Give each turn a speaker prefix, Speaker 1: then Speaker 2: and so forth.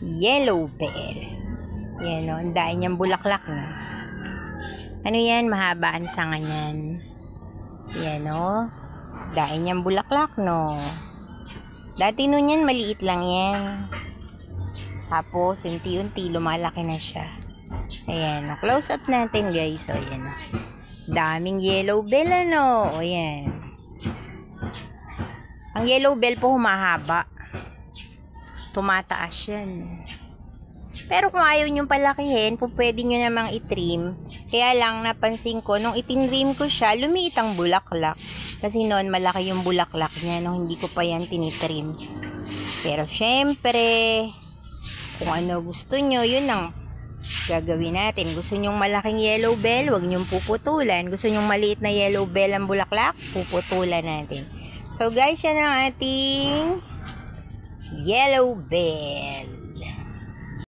Speaker 1: yellow bell. Yan o, ang dahil niyang bulaklak na. Ano yan? Mahaba ang sanga niyan. Yan o, dahil niyang bulaklak, no? Dati nun yan, maliit lang yan. Tapos, unti-unti, lumalaki na siya. Ayan, close up natin, guys. O, ayan o. Daming yellow bell, ano? O, ayan. Ang yellow bell po humahaba. Tumataas yan. Pero kung ayaw nyong palakihin, po pwede nyo namang itrim. Kaya lang, napansin ko, nung itinrim ko siya, lumiit ang bulaklak. Kasi noon, malaki yung bulaklak niya, nung hindi ko pa yan tinitrim. Pero, syempre, kung ano gusto nyo, yun ang gagawin natin. Gusto nyong malaking yellow bell, wag nyong puputulan. Gusto nyong maliit na yellow bell ang bulaklak, puputulan natin. So, guys, yan ang ating yellow bell.